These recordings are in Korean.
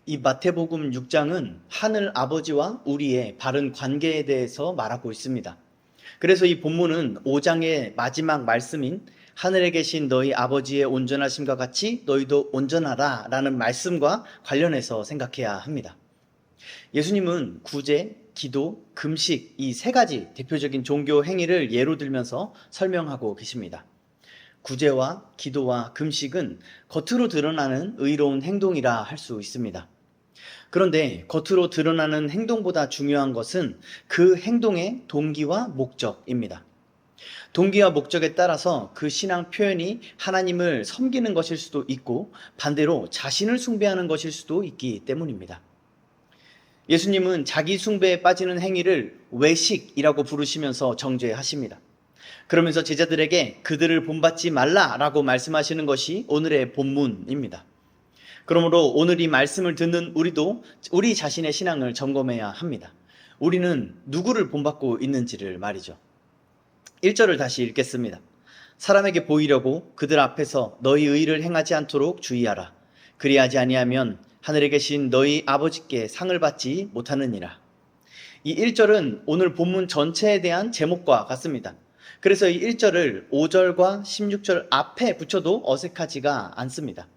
이 마태복음 6장은 하늘 아버지와 우리의 바른 관계에 대해서 말하고 있습니다. 그래서 이 본문은 5장의 마지막 말씀인 하늘에 계신 너희 아버지의 온전하심과 같이 너희도 온전하라 라는 말씀과 관련해서 생각해야 합니다. 예수님은 구제, 기도, 금식 이 세 가지 대표적인 종교 행위를 예로 들면서 설명하고 계십니다. 구제와 기도와 금식은 겉으로 드러나는 의로운 행동이라 할 수 있습니다. 그런데 겉으로 드러나는 행동보다 중요한 것은 그 행동의 동기와 목적입니다. 동기와 목적에 따라서 그 신앙 표현이 하나님을 섬기는 것일 수도 있고 반대로 자신을 숭배하는 것일 수도 있기 때문입니다. 예수님은 자기 숭배에 빠지는 행위를 외식이라고 부르시면서 정죄하십니다. 그러면서 제자들에게 그들을 본받지 말라라고 말씀하시는 것이 오늘의 본문입니다. 그러므로 오늘 이 말씀을 듣는 우리도 우리 자신의 신앙을 점검해야 합니다. 우리는 누구를 본받고 있는지를 말이죠. 1절을 다시 읽겠습니다. 사람에게 보이려고 그들 앞에서 너희 의를 행하지 않도록 주의하라. 그리하지 아니하면 하늘에 계신 너희 아버지께 상을 받지 못하느니라. 이 1절은 오늘 본문 전체에 대한 제목과 같습니다. 그래서 이 1절을 5절과 16절 앞에 붙여도 어색하지가 않습니다.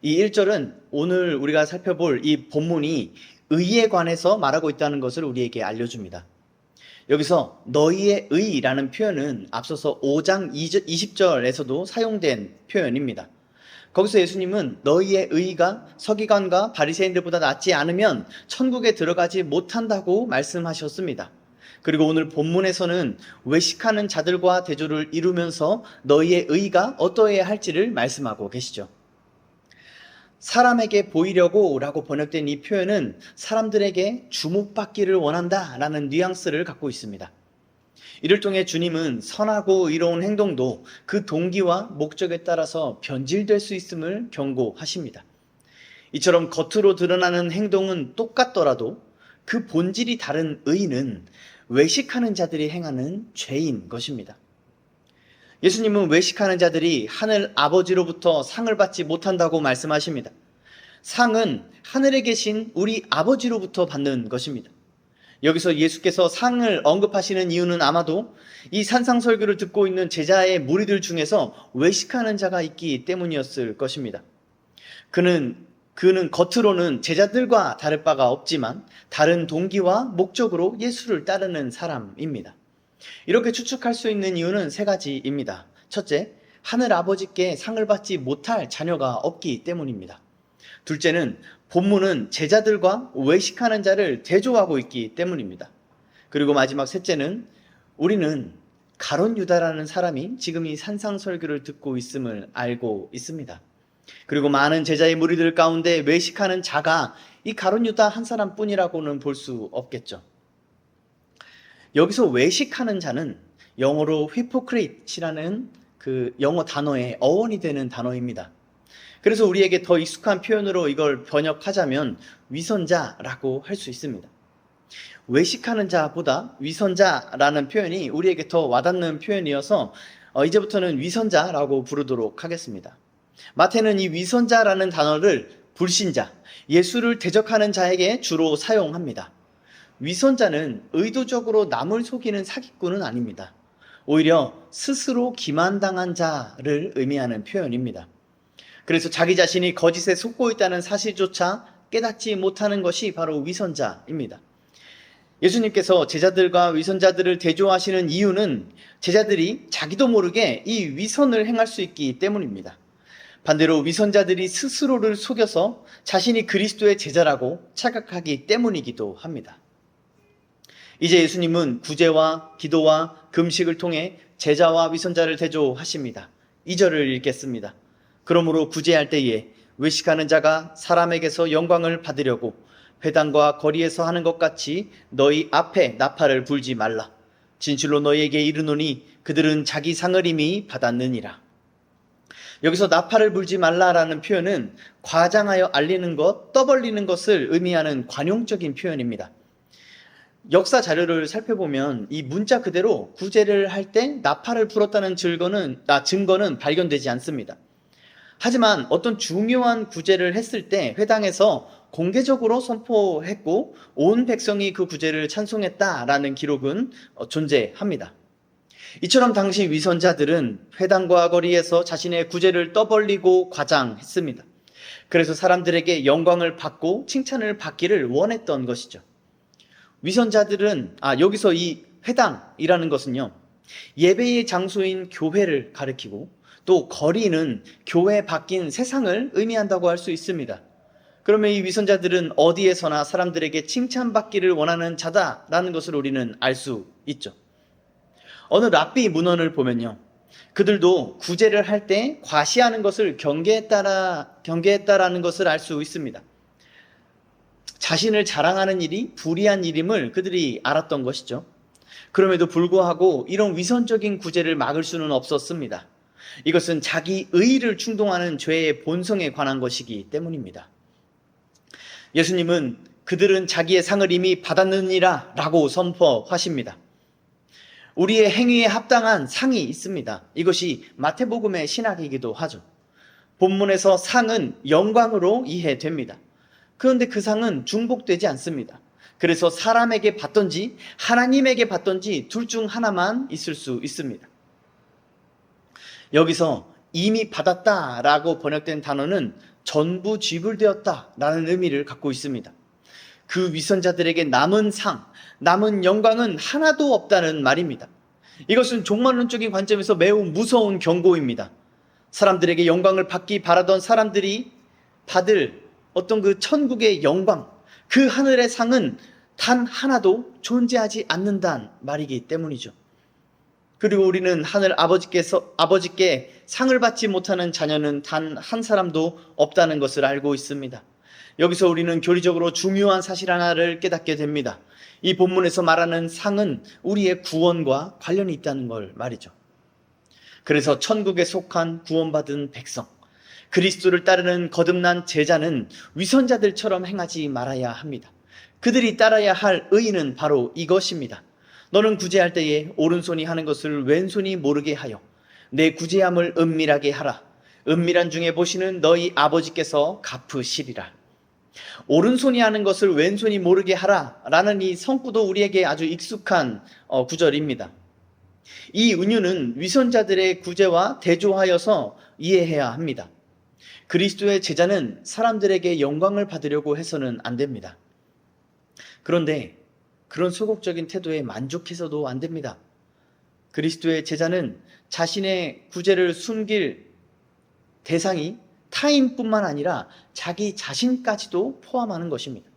이 1절은 오늘 우리가 살펴볼 이 본문이 의에 관해서 말하고 있다는 것을 우리에게 알려줍니다. 여기서 너희의 의라는 표현은 앞서서 5장 20절에서도 사용된 표현입니다. 거기서 예수님은 너희의 의가 서기관과 바리새인들보다 낫지 않으면 천국에 들어가지 못한다고 말씀하셨습니다. 그리고 오늘 본문에서는 외식하는 자들과 대조를 이루면서 너희의 의가 어떠해야 할지를 말씀하고 계시죠. 사람에게 보이려고 라고 번역된 이 표현은 사람들에게 주목받기를 원한다 라는 뉘앙스를 갖고 있습니다. 이를 통해 주님은 선하고 의로운 행동도 그 동기와 목적에 따라서 변질될 수 있음을 경고하십니다. 이처럼 겉으로 드러나는 행동은 똑같더라도 그 본질이 다른 의는 외식하는 자들이 행하는 죄인 것입니다. 예수님은 외식하는 자들이 하늘 아버지로부터 상을 받지 못한다고 말씀하십니다. 상은 하늘에 계신 우리 아버지로부터 받는 것입니다. 여기서 예수께서 상을 언급하시는 이유는 아마도 이 산상설교를 듣고 있는 제자의 무리들 중에서 외식하는 자가 있기 때문이었을 것입니다. 그는 겉으로는 제자들과 다를 바가 없지만 다른 동기와 목적으로 예수를 따르는 사람입니다. 이렇게 추측할 수 있는 이유는 세 가지입니다. 첫째, 하늘 아버지께 상을 받지 못할 자녀가 없기 때문입니다. 둘째는 본문은 제자들과 외식하는 자를 대조하고 있기 때문입니다. 그리고 마지막 셋째는 우리는 가룟 유다라는 사람이 지금 이 산상설교를 듣고 있음을 알고 있습니다. 그리고 많은 제자의 무리들 가운데 외식하는 자가 이 가룟 유다 한 사람뿐이라고는 볼 수 없겠죠. 여기서 외식하는 자는 영어로 hypocrite이라는 그 영어 단어의 어원이 되는 단어입니다. 그래서 우리에게 더 익숙한 표현으로 이걸 번역하자면 위선자라고 할 수 있습니다. 외식하는 자보다 위선자라는 표현이 우리에게 더 와닿는 표현이어서 이제부터는 위선자라고 부르도록 하겠습니다. 마태는 이 위선자라는 단어를 불신자, 예수를 대적하는 자에게 주로 사용합니다. 위선자는 의도적으로 남을 속이는 사기꾼은 아닙니다. 오히려 스스로 기만당한 자를 의미하는 표현입니다. 그래서 자기 자신이 거짓에 속고 있다는 사실조차 깨닫지 못하는 것이 바로 위선자입니다. 예수님께서 제자들과 위선자들을 대조하시는 이유는 제자들이 자기도 모르게 이 위선을 행할 수 있기 때문입니다. 반대로 위선자들이 스스로를 속여서 자신이 그리스도의 제자라고 착각하기 때문이기도 합니다. 이제 예수님은 구제와 기도와 금식을 통해 제자와 위선자를 대조하십니다. 2절을 읽겠습니다. 그러므로 구제할 때에 외식하는 자가 사람에게서 영광을 받으려고 회당과 거리에서 하는 것 같이 너희 앞에 나팔을 불지 말라. 진실로 너희에게 이르노니 그들은 자기 상을 이미 받았느니라. 여기서 나팔을 불지 말라라는 표현은 과장하여 알리는 것, 떠벌리는 것을 의미하는 관용적인 표현입니다. 역사 자료를 살펴보면 이 문자 그대로 구제를 할 때 나팔을 불었다는 증거는 발견되지 않습니다. 하지만 어떤 중요한 구제를 했을 때 회당에서 공개적으로 선포했고 온 백성이 그 구제를 찬송했다라는 기록은 존재합니다. 이처럼 당시 위선자들은 회당과 거리에서 자신의 구제를 떠벌리고 과장했습니다. 그래서 사람들에게 영광을 받고 칭찬을 받기를 원했던 것이죠. 위선자들은 여기서 이 회당이라는 것은요, 예배의 장소인 교회를 가리키고 또 거리는 교회 밖인 세상을 의미한다고 할 수 있습니다. 그러면 이 위선자들은 어디에서나 사람들에게 칭찬받기를 원하는 자다라는 것을 우리는 알 수 있죠. 어느 랍비 문헌을 보면요, 그들도 구제를 할 때 과시하는 것을 경계했다라는 것을 알 수 있습니다. 자신을 자랑하는 일이 불의한 일임을 그들이 알았던 것이죠. 그럼에도 불구하고 이런 위선적인 구제를 막을 수는 없었습니다. 이것은 자기 의의를 충동하는 죄의 본성에 관한 것이기 때문입니다. 예수님은 그들은 자기의 상을 이미 받았느니라 라고 선포하십니다. 우리의 행위에 합당한 상이 있습니다. 이것이 마태복음의 신학이기도 하죠. 본문에서 상은 영광으로 이해됩니다. 그런데 그 상은 중복되지 않습니다. 그래서 사람에게 받던지 하나님에게 받던지 둘 중 하나만 있을 수 있습니다. 여기서 이미 받았다라고 번역된 단어는 전부 지불되었다라는 의미를 갖고 있습니다. 그 위선자들에게 남은 상, 남은 영광은 하나도 없다는 말입니다. 이것은 종말론적인 관점에서 매우 무서운 경고입니다. 사람들에게 영광을 받기 바라던 사람들이 받을 어떤 그 천국의 영광, 그 하늘의 상은 단 하나도 존재하지 않는다는 말이기 때문이죠. 그리고 우리는 하늘 아버지께 상을 받지 못하는 자녀는 단 한 사람도 없다는 것을 알고 있습니다. 여기서 우리는 교리적으로 중요한 사실 하나를 깨닫게 됩니다. 이 본문에서 말하는 상은 우리의 구원과 관련이 있다는 걸 말이죠. 그래서 천국에 속한 구원받은 백성, 그리스도를 따르는 거듭난 제자는 위선자들처럼 행하지 말아야 합니다. 그들이 따라야 할 의의는 바로 이것입니다. 너는 구제할 때에 오른손이 하는 것을 왼손이 모르게 하여 내 구제함을 은밀하게 하라. 은밀한 중에 보시는 너희 아버지께서 갚으시리라. 오른손이 하는 것을 왼손이 모르게 하라 라는 이 성구도 우리에게 아주 익숙한 구절입니다. 이 은유는 위선자들의 구제와 대조하여서 이해해야 합니다. 그리스도의 제자는 사람들에게 영광을 받으려고 해서는 안 됩니다. 그런데 그런 소극적인 태도에 만족해서도 안 됩니다. 그리스도의 제자는 자신의 구제를 숨길 대상이 타인뿐만 아니라 자기 자신까지도 포함하는 것입니다.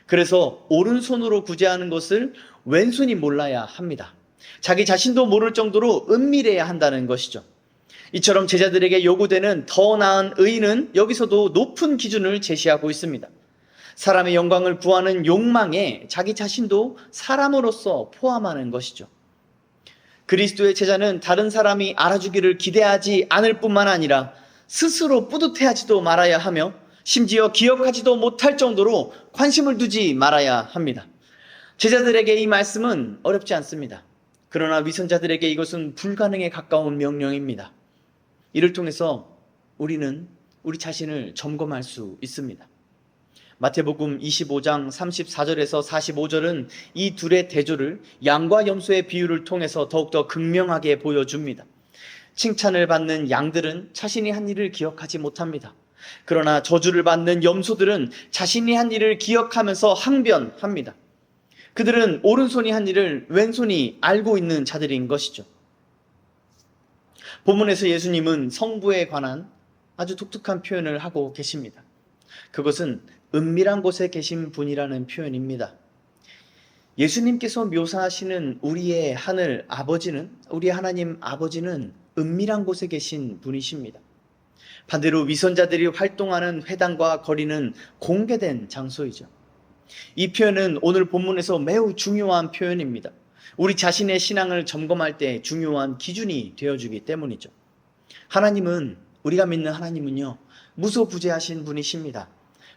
그래서 오른손으로 구제하는 것을 왼손이 몰라야 합니다. 자기 자신도 모를 정도로 은밀해야 한다는 것이죠. 이처럼 제자들에게 요구되는 더 나은 의의는 여기서도 높은 기준을 제시하고 있습니다. 사람의 영광을 구하는 욕망에 자기 자신도 사람으로서 포함하는 것이죠. 그리스도의 제자는 다른 사람이 알아주기를 기대하지 않을 뿐만 아니라 스스로 뿌듯해하지도 말아야 하며 심지어 기억하지도 못할 정도로 관심을 두지 말아야 합니다. 제자들에게 이 말씀은 어렵지 않습니다. 그러나 위선자들에게 이것은 불가능에 가까운 명령입니다. 이를 통해서 우리는 우리 자신을 점검할 수 있습니다. 마태복음 25장 34절에서 45절은 이 둘의 대조를 양과 염소의 비유를 통해서 더욱더 극명하게 보여줍니다. 칭찬을 받는 양들은 자신이 한 일을 기억하지 못합니다. 그러나 저주를 받는 염소들은 자신이 한 일을 기억하면서 항변합니다. 그들은 오른손이 한 일을 왼손이 알고 있는 자들인 것이죠. 본문에서 예수님은 성부에 관한 아주 독특한 표현을 하고 계십니다. 그것은 은밀한 곳에 계신 분이라는 표현입니다. 예수님께서 묘사하시는 우리의 하늘 아버지는, 우리 하나님 아버지는 은밀한 곳에 계신 분이십니다. 반대로 위선자들이 활동하는 회당과 거리는 공개된 장소이죠. 이 표현은 오늘 본문에서 매우 중요한 표현입니다. 우리 자신의 신앙을 점검할 때 중요한 기준이 되어주기 때문이죠. 하나님은, 우리가 믿는 하나님은요, 무소부재하신 분이십니다.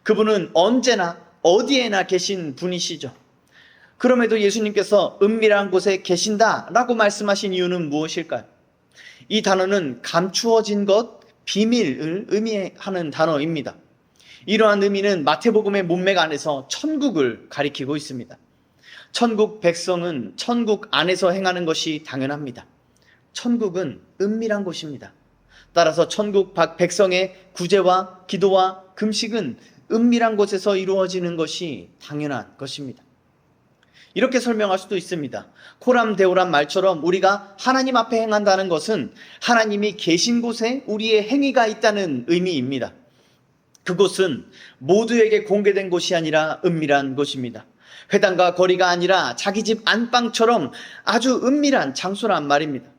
그분은 언제나 어디에나 계신 분이시죠. 그럼에도 예수님께서 은밀한 곳에 계신다라고 말씀하신 이유는 무엇일까요? 이 단어는 감추어진 것, 비밀을 의미하는 단어입니다. 이러한 의미는 마태복음의 문맥 안에서 천국을 가리키고 있습니다. 천국 백성은 천국 안에서 행하는 것이 당연합니다. 천국은 은밀한 곳입니다. 따라서 천국 백성의 구제와 기도와 금식은 은밀한 곳에서 이루어지는 것이 당연한 것입니다. 이렇게 설명할 수도 있습니다. 코람데오란 말처럼 우리가 하나님 앞에 행한다는 것은 하나님이 계신 곳에 우리의 행위가 있다는 의미입니다. 그곳은 모두에게 공개된 곳이 아니라 은밀한 곳입니다. 회당과 거리가 아니라 자기 집 안방처럼 아주 은밀한 장소란 말입니다.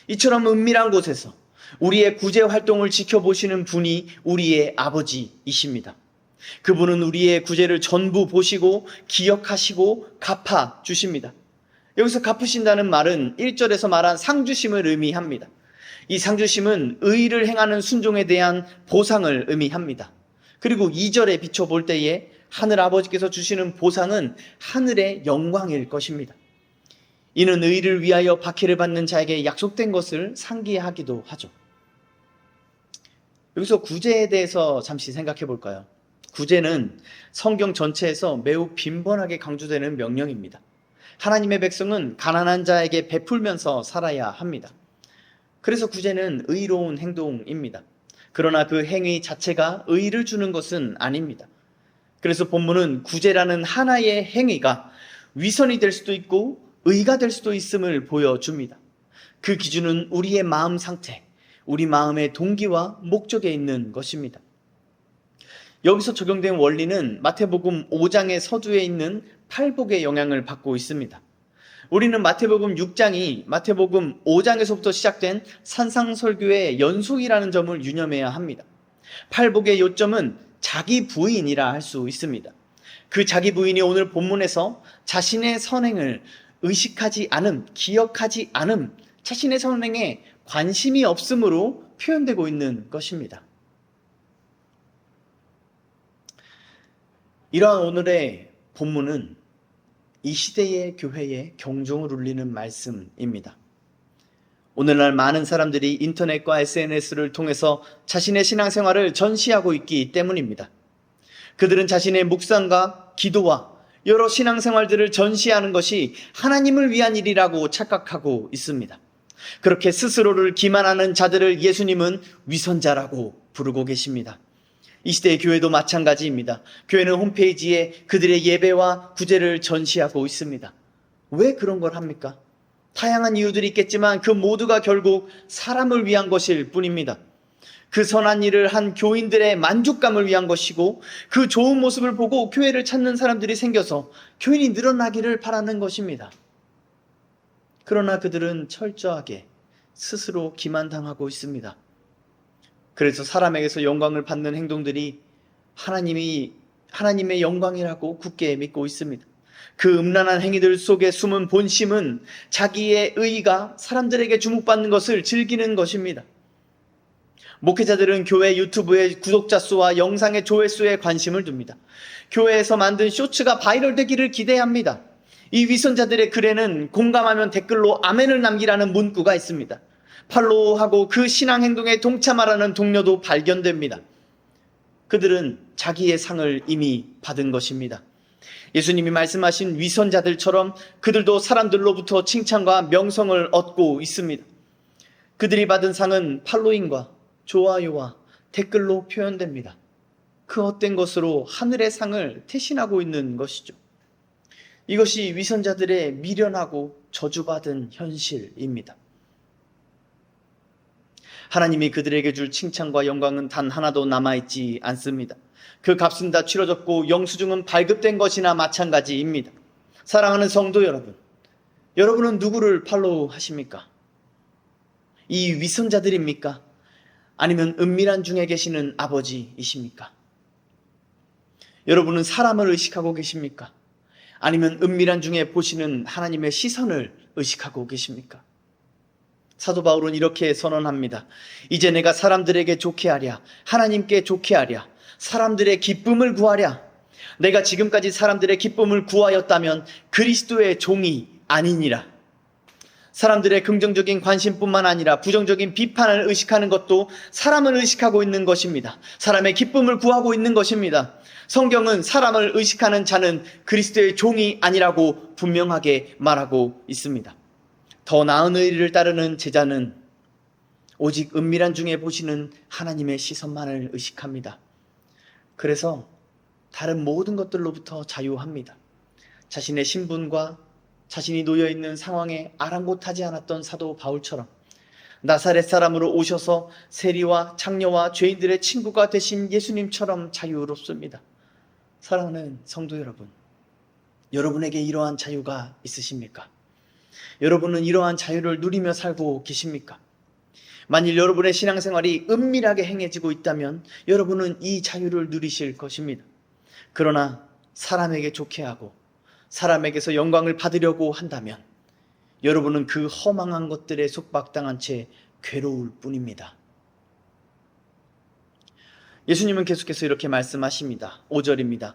이처럼 은밀한 곳에서 우리의 구제 활동을 지켜보시는 분이 우리의 아버지이십니다. 그분은 우리의 구제를 전부 보시고 기억하시고 갚아주십니다. 여기서 갚으신다는 말은 1절에서 말한 상주심을 의미합니다. 이 상주심은 의를 행하는 순종에 대한 보상을 의미합니다. 그리고 2절에 비춰볼 때에 하늘 아버지께서 주시는 보상은 하늘의 영광일 것입니다. 이는 의를 위하여 박해를 받는 자에게 약속된 것을 상기하기도 하죠. 여기서 구제에 대해서 잠시 생각해 볼까요? 구제는 성경 전체에서 매우 빈번하게 강조되는 명령입니다. 하나님의 백성은 가난한 자에게 베풀면서 살아야 합니다. 그래서 구제는 의로운 행동입니다. 그러나 그 행위 자체가 의를 주는 것은 아닙니다. 그래서 본문은 구제라는 하나의 행위가 위선이 될 수도 있고 의가 될 수도 있음을 보여줍니다. 그 기준은 우리의 마음 상태, 우리 마음의 동기와 목적에 있는 것입니다. 여기서 적용된 원리는 마태복음 5장의 서두에 있는 팔복의 영향을 받고 있습니다. 우리는 마태복음 6장이 마태복음 5장에서부터 시작된 산상설교의 연속이라는 점을 유념해야 합니다. 팔복의 요점은 자기 부인이라 할 수 있습니다. 그 자기 부인이 오늘 본문에서 자신의 선행을 의식하지 않음, 기억하지 않음, 자신의 선행에 관심이 없음으로 표현되고 있는 것입니다. 이러한 오늘의 본문은 이 시대의 교회에 경종을 울리는 말씀입니다. 오늘날 많은 사람들이 인터넷과 SNS를 통해서 자신의 신앙생활을 전시하고 있기 때문입니다. 그들은 자신의 묵상과 기도와 여러 신앙생활들을 전시하는 것이 하나님을 위한 일이라고 착각하고 있습니다. 그렇게 스스로를 기만하는 자들을 예수님은 위선자라고 부르고 계십니다. 이 시대의 교회도 마찬가지입니다. 교회는 홈페이지에 그들의 예배와 구제를 전시하고 있습니다. 왜 그런 걸 합니까? 다양한 이유들이 있겠지만 그 모두가 결국 사람을 위한 것일 뿐입니다. 그 선한 일을 한 교인들의 만족감을 위한 것이고 그 좋은 모습을 보고 교회를 찾는 사람들이 생겨서 교인이 늘어나기를 바라는 것입니다. 그러나 그들은 철저하게 스스로 기만당하고 있습니다. 그래서 사람에게서 영광을 받는 행동들이 하나님의 영광이라고 굳게 믿고 있습니다. 그 음란한 행위들 속에 숨은 본심은 자기의 의의가 사람들에게 주목받는 것을 즐기는 것입니다. 목회자들은 교회 유튜브의 구독자 수와 영상의 조회수에 관심을 둡니다. 교회에서 만든 쇼츠가 바이럴 되기를 기대합니다. 이 위선자들의 글에는 공감하면 댓글로 아멘을 남기라는 문구가 있습니다. 팔로우하고 그 신앙 행동에 동참하라는 동료도 발견됩니다. 그들은 자기의 상을 이미 받은 것입니다. 예수님이 말씀하신 위선자들처럼 그들도 사람들로부터 칭찬과 명성을 얻고 있습니다. 그들이 받은 상은 팔로잉과 좋아요와 댓글로 표현됩니다. 그 헛된 것으로 하늘의 상을 대신하고 있는 것이죠. 이것이 위선자들의 미련하고 저주받은 현실입니다. 하나님이 그들에게 줄 칭찬과 영광은 단 하나도 남아있지 않습니다. 그 값은 다 치러졌고 영수증은 발급된 것이나 마찬가지입니다. 사랑하는 성도 여러분, 여러분은 누구를 팔로우 하십니까? 이 위선자들입니까? 아니면 은밀한 중에 계시는 아버지이십니까? 여러분은 사람을 의식하고 계십니까? 아니면 은밀한 중에 보시는 하나님의 시선을 의식하고 계십니까? 사도 바울은 이렇게 선언합니다. 이제 내가 사람들에게 좋게 하랴, 하나님께 좋게 하랴, 사람들의 기쁨을 구하랴. 내가 지금까지 사람들의 기쁨을 구하였다면 그리스도의 종이 아니니라. 사람들의 긍정적인 관심뿐만 아니라 부정적인 비판을 의식하는 것도 사람을 의식하고 있는 것입니다. 사람의 기쁨을 구하고 있는 것입니다. 성경은 사람을 의식하는 자는 그리스도의 종이 아니라고 분명하게 말하고 있습니다. 더 나은 의리를 따르는 제자는 오직 은밀한 중에 보시는 하나님의 시선만을 의식합니다. 그래서 다른 모든 것들로부터 자유합니다. 자신의 신분과 자신이 놓여있는 상황에 아랑곳하지 않았던 사도 바울처럼 나사렛 사람으로 오셔서 세리와 창녀와 죄인들의 친구가 되신 예수님처럼 자유롭습니다. 사랑하는 성도 여러분, 여러분에게 이러한 자유가 있으십니까? 여러분은 이러한 자유를 누리며 살고 계십니까? 만일 여러분의 신앙생활이 은밀하게 행해지고 있다면 여러분은 이 자유를 누리실 것입니다. 그러나 사람에게 좋게 하고 사람에게서 영광을 받으려고 한다면 여러분은 그 허망한 것들에 속박당한 채 괴로울 뿐입니다. 예수님은 계속해서 이렇게 말씀하십니다. 5절입니다.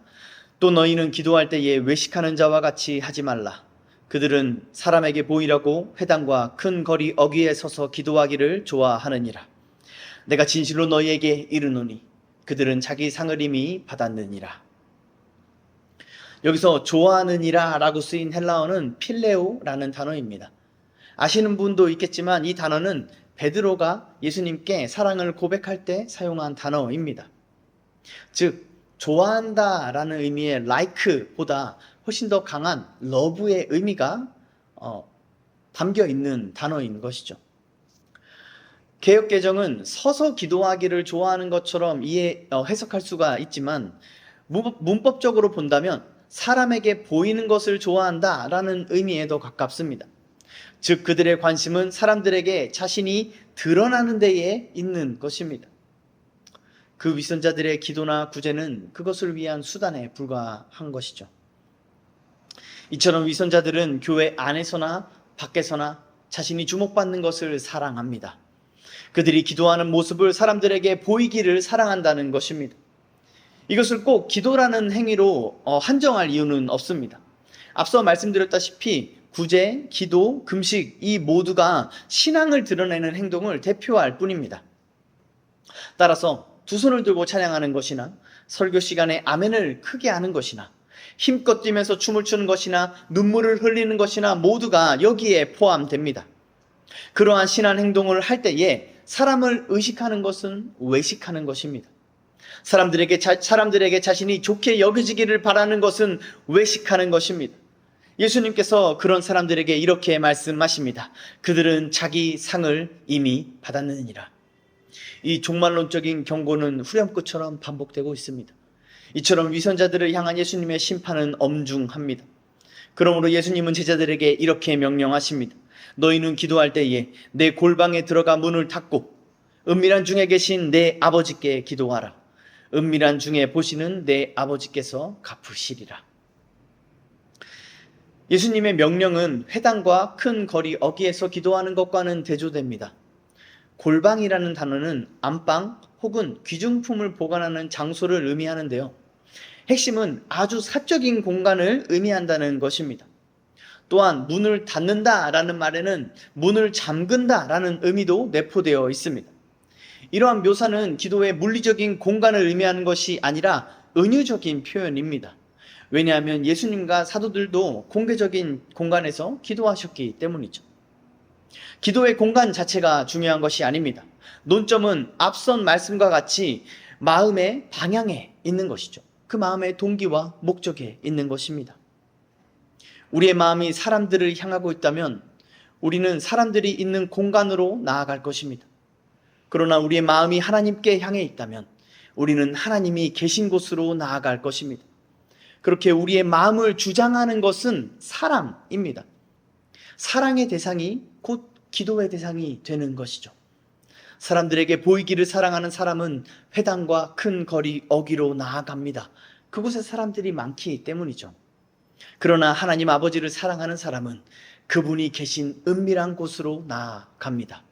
또 너희는 기도할 때에 외식하는 자와 같이 하지 말라. 그들은 사람에게 보이려고 회당과 큰 거리 어귀에 서서 기도하기를 좋아하느니라. 내가 진실로 너희에게 이르노니 그들은 자기 상을 이미 받았느니라. 여기서 좋아하느니라 라고 쓰인 헬라어는 필레오라는 단어입니다. 아시는 분도 있겠지만 이 단어는 베드로가 예수님께 사랑을 고백할 때 사용한 단어입니다. 즉 좋아한다 라는 의미의 like보다 훨씬 더 강한 love의 의미가 담겨 있는 단어인 것이죠. 개역개정은 서서 기도하기를 좋아하는 것처럼 해석할 수가 있지만 문법적으로 본다면 사람에게 보이는 것을 좋아한다 라는 의미에 더 가깝습니다. 즉 그들의 관심은 사람들에게 자신이 드러나는 데에 있는 것입니다. 그 위선자들의 기도나 구제는 그것을 위한 수단에 불과한 것이죠. 이처럼 위선자들은 교회 안에서나 밖에서나 자신이 주목받는 것을 사랑합니다. 그들이 기도하는 모습을 사람들에게 보이기를 사랑한다는 것입니다. 이것을 꼭 기도라는 행위로 한정할 이유는 없습니다. 앞서 말씀드렸다시피 구제, 기도, 금식 이 모두가 신앙을 드러내는 행동을 대표할 뿐입니다. 따라서 두 손을 들고 찬양하는 것이나 설교 시간에 아멘을 크게 하는 것이나 힘껏 뛰면서 춤을 추는 것이나 눈물을 흘리는 것이나 모두가 여기에 포함됩니다. 그러한 신앙 행동을 할 때에 사람을 의식하는 것은 외식하는 것입니다. 사람들에게 자신이 좋게 여겨지기를 바라는 것은 외식하는 것입니다. 예수님께서 그런 사람들에게 이렇게 말씀하십니다. 그들은 자기 상을 이미 받았느니라. 이 종말론적인 경고는 후렴구처럼 반복되고 있습니다. 이처럼 위선자들을 향한 예수님의 심판은 엄중합니다. 그러므로 예수님은 제자들에게 이렇게 명령하십니다. 너희는 기도할 때에 내 골방에 들어가 문을 닫고 은밀한 중에 계신 내 아버지께 기도하라. 은밀한 중에 보시는 내 아버지께서 갚으시리라. 예수님의 명령은 회당과 큰 거리 어귀에서 기도하는 것과는 대조됩니다. 골방이라는 단어는 안방 혹은 귀중품을 보관하는 장소를 의미하는데요. 핵심은 아주 사적인 공간을 의미한다는 것입니다. 또한 문을 닫는다라는 말에는 문을 잠근다라는 의미도 내포되어 있습니다. 이러한 묘사는 기도의 물리적인 공간을 의미하는 것이 아니라 은유적인 표현입니다. 왜냐하면 예수님과 사도들도 공개적인 공간에서 기도하셨기 때문이죠. 기도의 공간 자체가 중요한 것이 아닙니다. 논점은 앞선 말씀과 같이 마음의 방향에 있는 것이죠. 그 마음의 동기와 목적에 있는 것입니다. 우리의 마음이 사람들을 향하고 있다면 우리는 사람들이 있는 공간으로 나아갈 것입니다. 그러나 우리의 마음이 하나님께 향해 있다면 우리는 하나님이 계신 곳으로 나아갈 것입니다. 그렇게 우리의 마음을 주장하는 것은 사랑입니다. 사랑의 대상이 곧 기도의 대상이 되는 것이죠. 사람들에게 보이기를 사랑하는 사람은 회당과 큰 거리 어귀로 나아갑니다. 그곳에 사람들이 많기 때문이죠. 그러나 하나님 아버지를 사랑하는 사람은 그분이 계신 은밀한 곳으로 나아갑니다.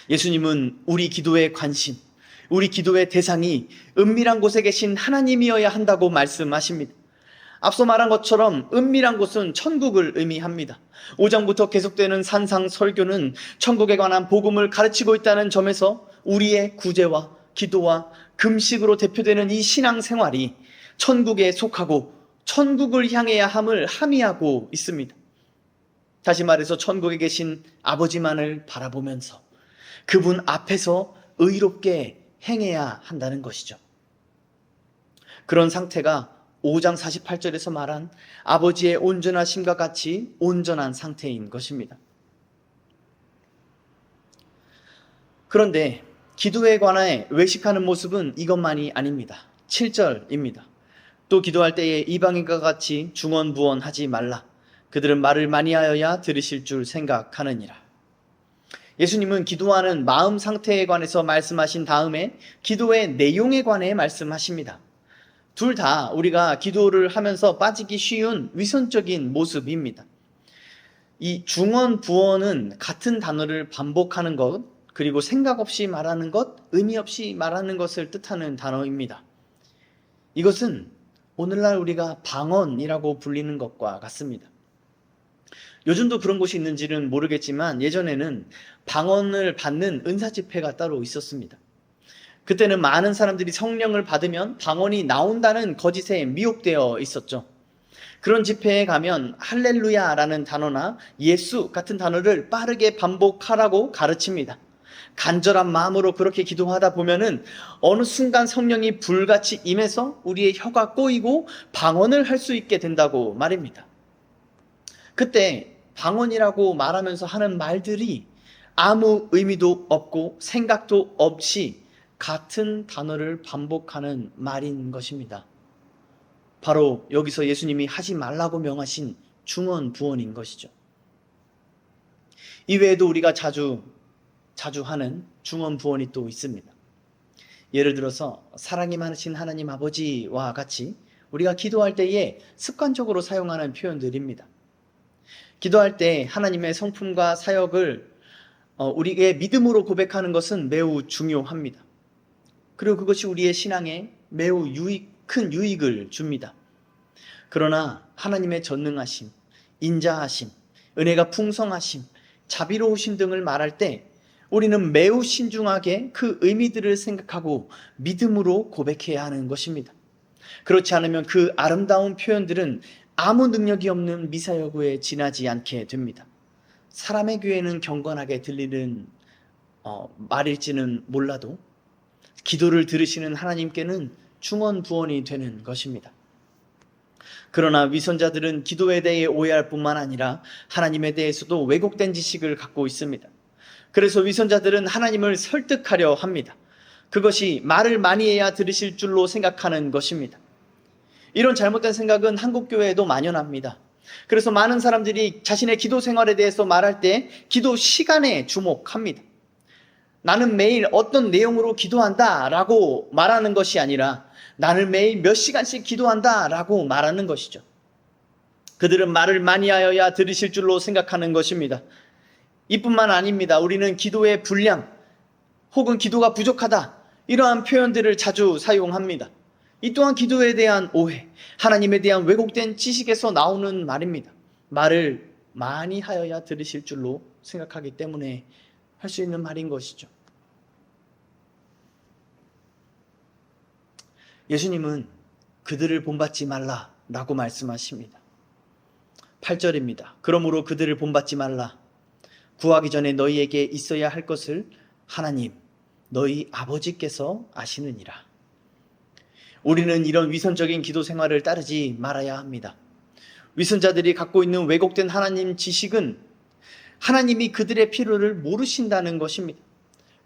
예수님은 우리 기도의 관심, 우리 기도의 대상이 은밀한 곳에 계신 하나님이어야 한다고 말씀하십니다. 앞서 말한 것처럼 은밀한 곳은 천국을 의미합니다. 5장부터 계속되는 산상 설교는 천국에 관한 복음을 가르치고 있다는 점에서 우리의 구제와 기도와 금식으로 대표되는 이 신앙생활이 천국에 속하고 천국을 향해야 함을 함의하고 있습니다. 다시 말해서 천국에 계신 아버지만을 바라보면서 그분 앞에서 의롭게 행해야 한다는 것이죠. 그런 상태가 5장 48절에서 말한 아버지의 온전하심과 같이 온전한 상태인 것입니다. 그런데 기도에 관해 외식하는 모습은 이것만이 아닙니다. 7절입니다. 또 기도할 때에 이방인과 같이 중언부언하지 말라. 그들은 말을 많이 하여야 들으실 줄 생각하느니라. 예수님은 기도하는 마음 상태에 관해서 말씀하신 다음에 기도의 내용에 관해 말씀하십니다. 둘 다 우리가 기도를 하면서 빠지기 쉬운 위선적인 모습입니다. 이 중언부언은 같은 단어를 반복하는 것, 그리고 생각 없이 말하는 것, 의미 없이 말하는 것을 뜻하는 단어입니다. 이것은 오늘날 우리가 방언이라고 불리는 것과 같습니다. 요즘도 그런 곳이 있는지는 모르겠지만 예전에는 방언을 받는 은사 집회가 따로 있었습니다. 그때는 많은 사람들이 성령을 받으면 방언이 나온다는 거짓에 미혹되어 있었죠. 그런 집회에 가면 할렐루야라는 단어나 예수 같은 단어를 빠르게 반복하라고 가르칩니다. 간절한 마음으로 그렇게 기도하다 보면은 어느 순간 성령이 불같이 임해서 우리의 혀가 꼬이고 방언을 할 수 있게 된다고 말입니다. 그때 방언이라고 말하면서 하는 말들이 아무 의미도 없고 생각도 없이 같은 단어를 반복하는 말인 것입니다. 바로 여기서 예수님이 하지 말라고 명하신 중언부언인 것이죠. 이외에도 우리가 자주 하는 중언부언이 또 있습니다. 예를 들어서 사랑이 많으신 하나님 아버지와 같이 우리가 기도할 때에 습관적으로 사용하는 표현들입니다. 기도할 때 하나님의 성품과 사역을 우리의 믿음으로 고백하는 것은 매우 중요합니다. 그리고 그것이 우리의 신앙에 매우 큰 유익을 줍니다. 그러나 하나님의 전능하심, 인자하심, 은혜가 풍성하심, 자비로우심 등을 말할 때 우리는 매우 신중하게 그 의미들을 생각하고 믿음으로 고백해야 하는 것입니다. 그렇지 않으면 그 아름다운 표현들은 아무 능력이 없는 미사여구에 지나지 않게 됩니다. 사람의 귀에는 경건하게 들리는 말일지는 몰라도 기도를 들으시는 하나님께는 중언부언이 되는 것입니다. 그러나 위선자들은 기도에 대해 오해할 뿐만 아니라 하나님에 대해서도 왜곡된 지식을 갖고 있습니다. 그래서 위선자들은 하나님을 설득하려 합니다. 그것이 말을 많이 해야 들으실 줄로 생각하는 것입니다. 이런 잘못된 생각은 한국교회에도 만연합니다. 그래서 많은 사람들이 자신의 기도 생활에 대해서 말할 때 기도 시간에 주목합니다. 나는 매일 어떤 내용으로 기도한다 라고 말하는 것이 아니라 나는 매일 몇 시간씩 기도한다 라고 말하는 것이죠. 그들은 말을 많이 하여야 들으실 줄로 생각하는 것입니다. 이뿐만 아닙니다. 우리는 기도의 분량 혹은 기도가 부족하다 이러한 표현들을 자주 사용합니다. 이 또한 기도에 대한 오해, 하나님에 대한 왜곡된 지식에서 나오는 말입니다. 말을 많이 하여야 들으실 줄로 생각하기 때문에 할 수 있는 말인 것이죠. 예수님은 그들을 본받지 말라라고 말씀하십니다. 8절입니다. 그러므로 그들을 본받지 말라. 구하기 전에 너희에게 있어야 할 것을 하나님, 너희 아버지께서 아시느니라. 우리는 이런 위선적인 기도 생활을 따르지 말아야 합니다. 위선자들이 갖고 있는 왜곡된 하나님 지식은 하나님이 그들의 필요를 모르신다는 것입니다.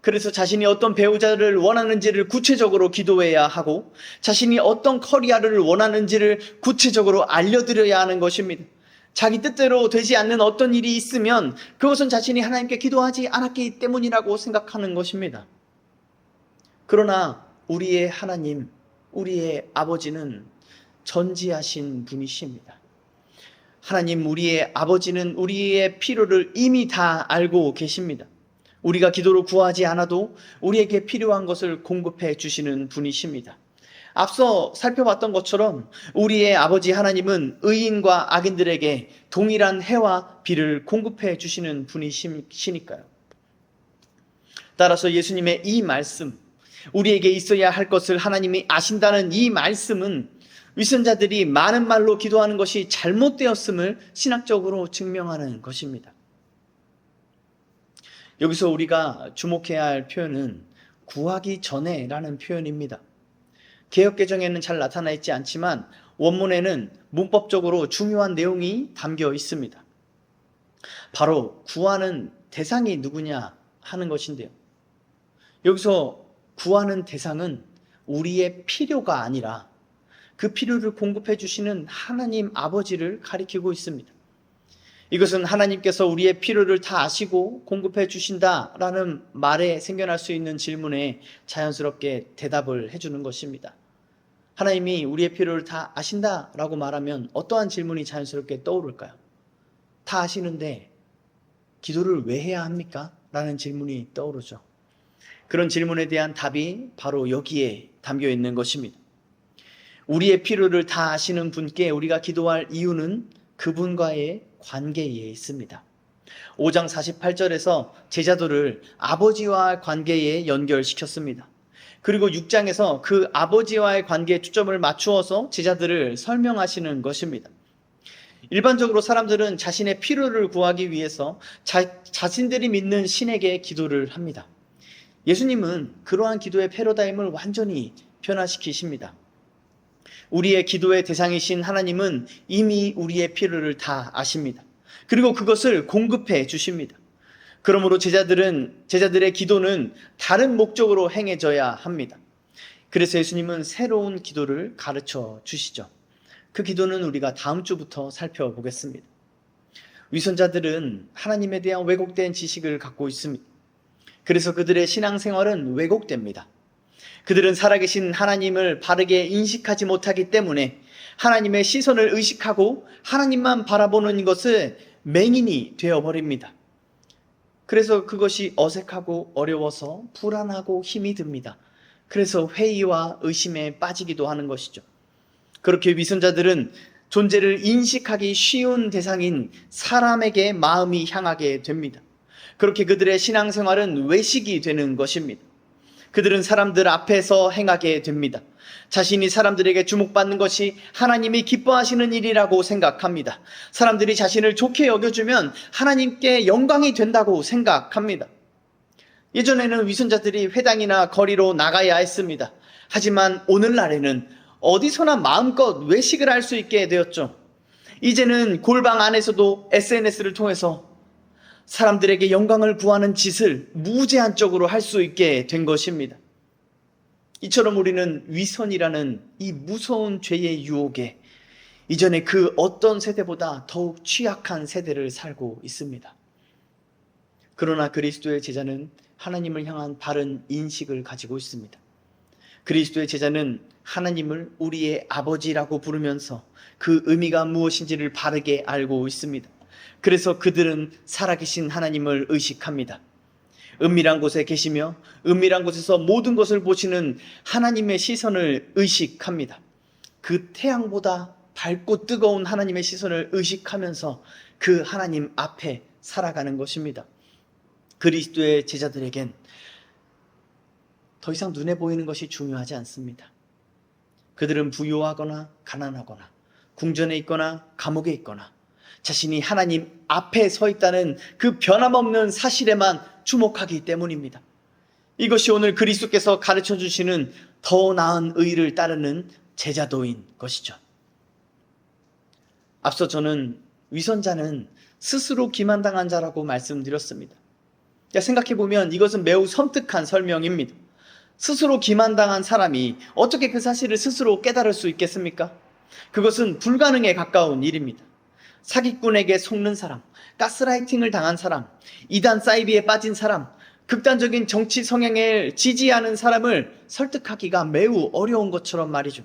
그래서 자신이 어떤 배우자를 원하는지를 구체적으로 기도해야 하고 자신이 어떤 커리어를 원하는지를 구체적으로 알려드려야 하는 것입니다. 자기 뜻대로 되지 않는 어떤 일이 있으면 그것은 자신이 하나님께 기도하지 않았기 때문이라고 생각하는 것입니다. 그러나 우리의 하나님, 우리의 아버지는 전지하신 분이십니다. 하나님, 우리의 아버지는 우리의 필요를 이미 다 알고 계십니다. 우리가 기도로 구하지 않아도 우리에게 필요한 것을 공급해 주시는 분이십니다. 앞서 살펴봤던 것처럼 우리의 아버지 하나님은 의인과 악인들에게 동일한 해와 비를 공급해 주시는 분이시니까요. 따라서 예수님의 이 말씀, 우리에게 있어야 할 것을 하나님이 아신다는 이 말씀은 위선자들이 많은 말로 기도하는 것이 잘못되었음을 신학적으로 증명하는 것입니다. 여기서 우리가 주목해야 할 표현은 구하기 전에라는 표현입니다. 개역개정에는 잘 나타나 있지 않지만 원문에는 문법적으로 중요한 내용이 담겨 있습니다. 바로 구하는 대상이 누구냐 하는 것인데요. 여기서 구하는 대상은 우리의 필요가 아니라 그 필요를 공급해 주시는 하나님 아버지를 가리키고 있습니다. 이것은 하나님께서 우리의 필요를 다 아시고 공급해 주신다라는 말에 생겨날 수 있는 질문에 자연스럽게 대답을 해주는 것입니다. 하나님이 우리의 필요를 다 아신다라고 말하면 어떠한 질문이 자연스럽게 떠오를까요? 다 아시는데 기도를 왜 해야 합니까? 라는 질문이 떠오르죠. 그런 질문에 대한 답이 바로 여기에 담겨 있는 것입니다. 우리의 필요를 다 아시는 분께 우리가 기도할 이유는 그분과의 관계에 있습니다. 5장 48절에서 제자들을 아버지와 관계에 연결시켰습니다. 그리고 6장에서 그 아버지와의 관계에 초점을 맞추어서 제자들을 설명하시는 것입니다. 일반적으로 사람들은 자신의 필요를 구하기 위해서 자신들이 믿는 신에게 기도를 합니다. 예수님은 그러한 기도의 패러다임을 완전히 변화시키십니다. 우리의 기도의 대상이신 하나님은 이미 우리의 필요를 다 아십니다. 그리고 그것을 공급해 주십니다. 그러므로 제자들의 기도는 다른 목적으로 행해져야 합니다. 그래서 예수님은 새로운 기도를 가르쳐 주시죠. 그 기도는 우리가 다음 주부터 살펴보겠습니다. 위선자들은 하나님에 대한 왜곡된 지식을 갖고 있습니다. 그래서 그들의 신앙생활은 왜곡됩니다. 그들은 살아계신 하나님을 바르게 인식하지 못하기 때문에 하나님의 시선을 의식하고 하나님만 바라보는 것을 맹인이 되어버립니다. 그래서 그것이 어색하고 어려워서 불안하고 힘이 듭니다. 그래서 회의와 의심에 빠지기도 하는 것이죠. 그렇게 위선자들은 존재를 인식하기 쉬운 대상인 사람에게 마음이 향하게 됩니다. 그렇게 그들의 신앙생활은 외식이 되는 것입니다. 그들은 사람들 앞에서 행하게 됩니다. 자신이 사람들에게 주목받는 것이 하나님이 기뻐하시는 일이라고 생각합니다. 사람들이 자신을 좋게 여겨주면 하나님께 영광이 된다고 생각합니다. 예전에는 위선자들이 회당이나 거리로 나가야 했습니다. 하지만 오늘날에는 어디서나 마음껏 외식을 할 수 있게 되었죠. 이제는 골방 안에서도 SNS를 통해서 사람들에게 영광을 구하는 짓을 무제한적으로 할 수 있게 된 것입니다. 이처럼 우리는 위선이라는 이 무서운 죄의 유혹에 이전에 그 어떤 세대보다 더욱 취약한 세대를 살고 있습니다. 그러나 그리스도의 제자는 하나님을 향한 바른 인식을 가지고 있습니다. 그리스도의 제자는 하나님을 우리의 아버지라고 부르면서 그 의미가 무엇인지를 바르게 알고 있습니다. 그래서 그들은 살아계신 하나님을 의식합니다. 은밀한 곳에 계시며 은밀한 곳에서 모든 것을 보시는 하나님의 시선을 의식합니다. 그 태양보다 밝고 뜨거운 하나님의 시선을 의식하면서 그 하나님 앞에 살아가는 것입니다. 그리스도의 제자들에겐 더 이상 눈에 보이는 것이 중요하지 않습니다. 그들은 부유하거나 가난하거나 궁전에 있거나 감옥에 있거나 자신이 하나님 앞에 서 있다는 그 변함없는 사실에만 주목하기 때문입니다. 이것이 오늘 그리스도께서 가르쳐 주시는 더 나은 의를 따르는 제자도인 것이죠. 앞서 저는 위선자는 스스로 기만당한 자라고 말씀드렸습니다. 생각해보면 이것은 매우 섬뜩한 설명입니다. 스스로 기만당한 사람이 어떻게 그 사실을 스스로 깨달을 수 있겠습니까? 그것은 불가능에 가까운 일입니다. 사기꾼에게 속는 사람, 가스라이팅을 당한 사람, 이단 사이비에 빠진 사람, 극단적인 정치 성향을 지지하는 사람을 설득하기가 매우 어려운 것처럼 말이죠.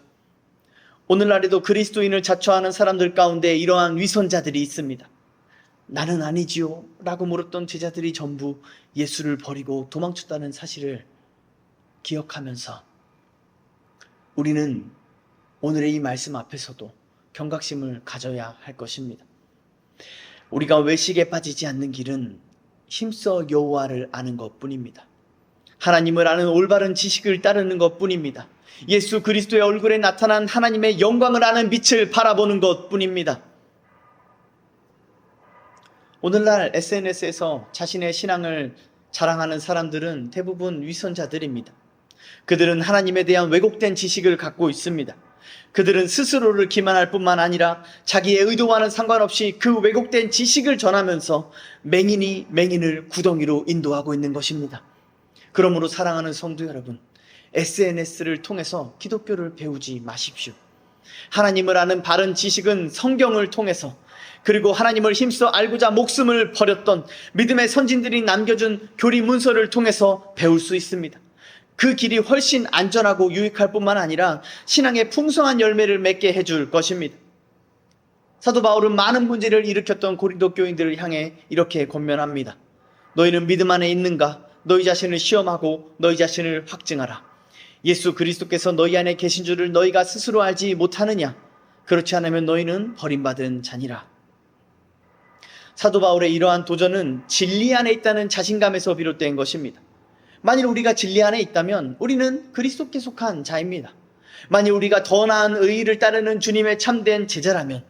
오늘날에도 그리스도인을 자처하는 사람들 가운데 이러한 위선자들이 있습니다. 나는 아니지요 라고 물었던 제자들이 전부 예수를 버리고 도망쳤다는 사실을 기억하면서 우리는 오늘의 이 말씀 앞에서도 경각심을 가져야 할 것입니다. 우리가 외식에 빠지지 않는 길은 힘써 여호와를 아는 것뿐입니다. 하나님을 아는 올바른 지식을 따르는 것뿐입니다. 예수 그리스도의 얼굴에 나타난 하나님의 영광을 아는 빛을 바라보는 것뿐입니다. 오늘날 SNS에서 자신의 신앙을 자랑하는 사람들은 대부분 위선자들입니다. 그들은 하나님에 대한 왜곡된 지식을 갖고 있습니다. 그들은 스스로를 기만할 뿐만 아니라 자기의 의도와는 상관없이 그 왜곡된 지식을 전하면서 맹인이 맹인을 구덩이로 인도하고 있는 것입니다. 그러므로 사랑하는 성도 여러분, SNS를 통해서 기독교를 배우지 마십시오. 하나님을 아는 바른 지식은 성경을 통해서, 그리고 하나님을 힘써 알고자 목숨을 버렸던 믿음의 선진들이 남겨준 교리 문서를 통해서 배울 수 있습니다. 그 길이 훨씬 안전하고 유익할 뿐만 아니라 신앙의 풍성한 열매를 맺게 해줄 것입니다. 사도 바울은 많은 문제를 일으켰던 고린도 교인들을 향해 이렇게 권면합니다. 너희는 믿음 안에 있는가? 너희 자신을 시험하고 너희 자신을 확증하라. 예수 그리스도께서 너희 안에 계신 줄을 너희가 스스로 알지 못하느냐? 그렇지 않으면 너희는 버림받은 자니라. 사도 바울의 이러한 도전은 진리 안에 있다는 자신감에서 비롯된 것입니다. 만일 우리가 진리 안에 있다면 우리는 그리스도께 속한 자입니다. 만일 우리가 더 나은 의의를 따르는 주님의 참된 제자라면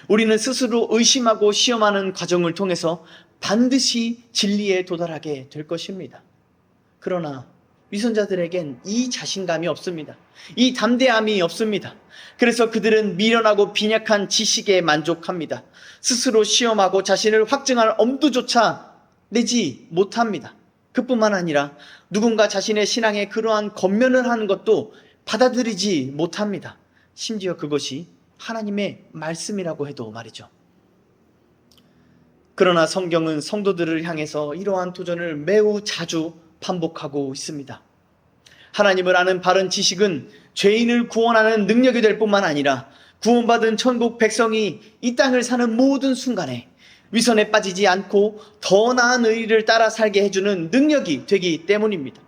우리는 스스로 의심하고 시험하는 과정을 통해서 반드시 진리에 도달하게 될 것입니다. 그러나 위선자들에겐 이 자신감이 없습니다. 이 담대함이 없습니다. 그래서 그들은 미련하고 빈약한 지식에 만족합니다. 스스로 시험하고 자신을 확증할 엄두조차 내지 못합니다. 그뿐만 아니라 누군가 자신의 신앙에 그러한 권면을 하는 것도 받아들이지 못합니다. 심지어 그것이 하나님의 말씀이라고 해도 말이죠. 그러나 성경은 성도들을 향해서 이러한 도전을 매우 자주 반복하고 있습니다. 하나님을 아는 바른 지식은 죄인을 구원하는 능력이 될 뿐만 아니라 구원받은 천국 백성이 이 땅을 사는 모든 순간에 위선에 빠지지 않고 더 나은 의의를 따라 살게 해주는 능력이 되기 때문입니다.